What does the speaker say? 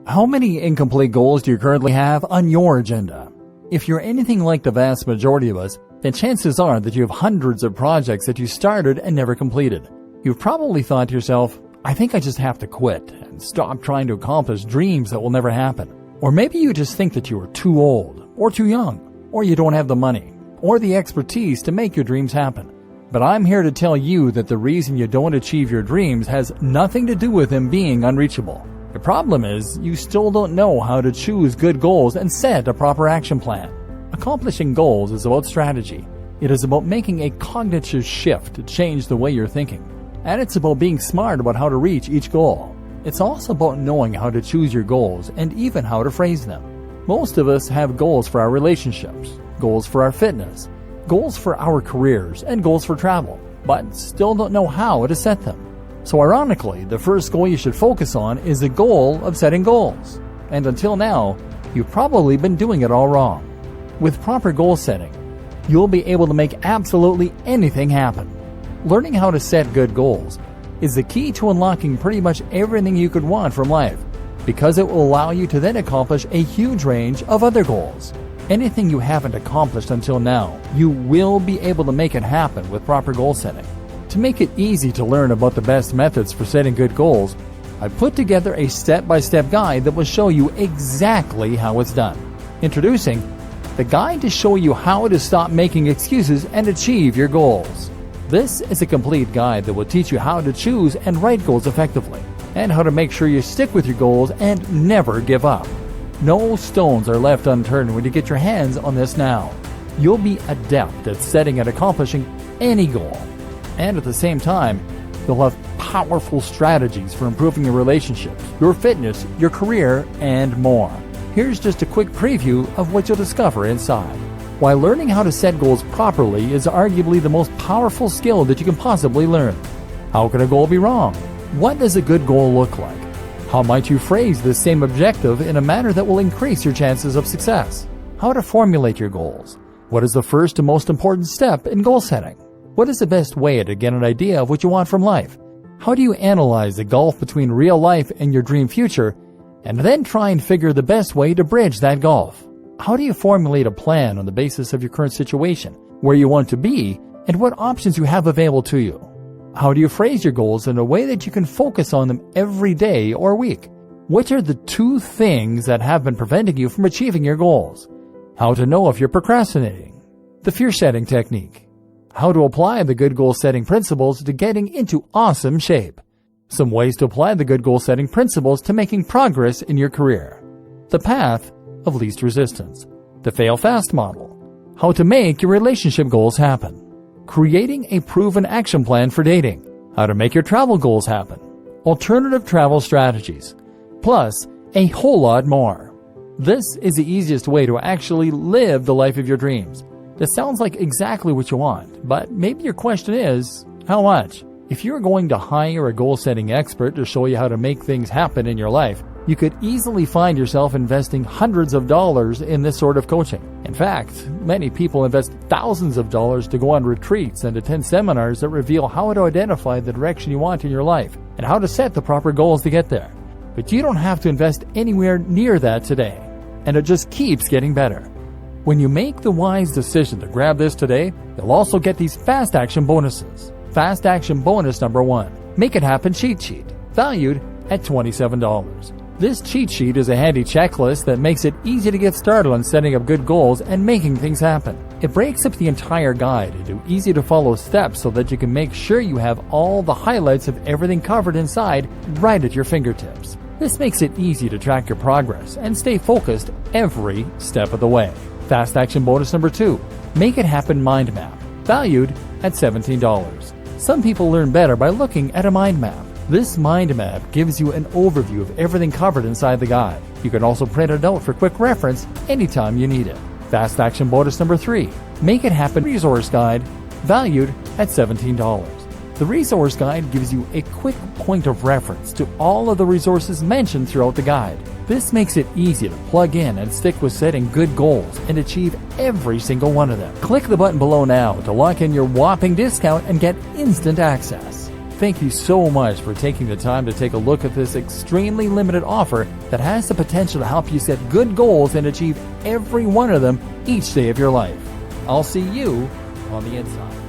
How many incomplete goals do you currently have on your agenda? If you're anything like the vast majority of us, then chances are that you have hundreds of projects that you started and never completed. You've probably thought to yourself, I think I just have to quit and stop trying to accomplish dreams that will never happen. Or maybe you just think that you are too old, or too young, or you don't have the money, or the expertise to make your dreams happen. But I'm here to tell you that the reason you don't achieve your dreams has nothing to do with them being unreachable. The problem is, you still don't know how to choose good goals and set a proper action plan. Accomplishing goals is about strategy. It is about making a cognitive shift to change the way you're thinking. And it's about being smart about how to reach each goal. It's also about knowing how to choose your goals and even how to phrase them. Most of us have goals for our relationships, goals for our fitness, goals for our careers, and goals for travel, but still don't know how to set them. So ironically, the first goal you should focus on is the goal of setting goals. And until now, you've probably been doing it all wrong. With proper goal setting, you'll be able to make absolutely anything happen. Learning how to set good goals is the key to unlocking pretty much everything you could want from life, because it will allow you to then accomplish a huge range of other goals. Anything you haven't accomplished until now, you will be able to make it happen with proper goal setting. To make it easy to learn about the best methods for setting good goals, I put together a step-by-step guide that will show you exactly how it's done. Introducing the guide to show you how to stop making excuses and achieve your goals. This is a complete guide that will teach you how to choose and write goals effectively, and how to make sure you stick with your goals and never give up. No stones are left unturned when you get your hands on this now. You'll be adept at setting and accomplishing any goal. And at the same time, you'll have powerful strategies for improving your relationships, your fitness, your career, and more. Here's just a quick preview of what you'll discover inside. While learning how to set goals properly is arguably the most powerful skill that you can possibly learn. How can a goal be wrong? What does a good goal look like? How might you phrase this same objective in a manner that will increase your chances of success? How to formulate your goals? What is the first and most important step in goal setting? What is the best way to get an idea of what you want from life? How do you analyze the gulf between real life and your dream future, and then try and figure the best way to bridge that gulf? How do you formulate a plan on the basis of your current situation, where you want to be, and what options you have available to you? How do you phrase your goals in a way that you can focus on them every day or week? Which are the two things that have been preventing you from achieving your goals? How to know if you're procrastinating. The fear-setting technique. How to apply the good goal-setting principles to getting into awesome shape. Some ways to apply the good goal-setting principles to making progress in your career. The path of least resistance. The fail-fast model. How to make your relationship goals happen. Creating a proven action plan for dating. How to make your travel goals happen. Alternative travel strategies. Plus, a whole lot more. This is the easiest way to actually live the life of your dreams. That sounds like exactly what you want, but maybe your question is, how much? If you're going to hire a goal-setting expert to show you how to make things happen in your life, you could easily find yourself investing hundreds of dollars in this sort of coaching. In fact, many people invest thousands of dollars to go on retreats and attend seminars that reveal how to identify the direction you want in your life and how to set the proper goals to get there. But you don't have to invest anywhere near that today, and it just keeps getting better. When you make the wise decision to grab this today, you'll also get these fast action bonuses. Fast action bonus number 1, Make It Happen cheat sheet, valued at $27. This cheat sheet is a handy checklist that makes it easy to get started on setting up good goals and making things happen. It breaks up the entire guide into easy to follow steps so that you can make sure you have all the highlights of everything covered inside right at your fingertips. This makes it easy to track your progress and stay focused every step of the way. Fast action bonus number 2, Make It Happen mind map, valued at $17. Some people learn better by looking at a mind map. This mind map gives you an overview of everything covered inside the guide. You can also print it out for quick reference anytime you need it. Fast action bonus number 3, Make It Happen resource guide, valued at $17. The resource guide gives you a quick point of reference to all of the resources mentioned throughout the guide. This makes it easy to plug in and stick with setting good goals and achieve every single one of them. Click the button below now to lock in your whopping discount and get instant access. thank you so much for taking the time to take a look at this extremely limited offer that has the potential to help you set good goals and achieve every one of them each day of your life. I'll see you on the inside.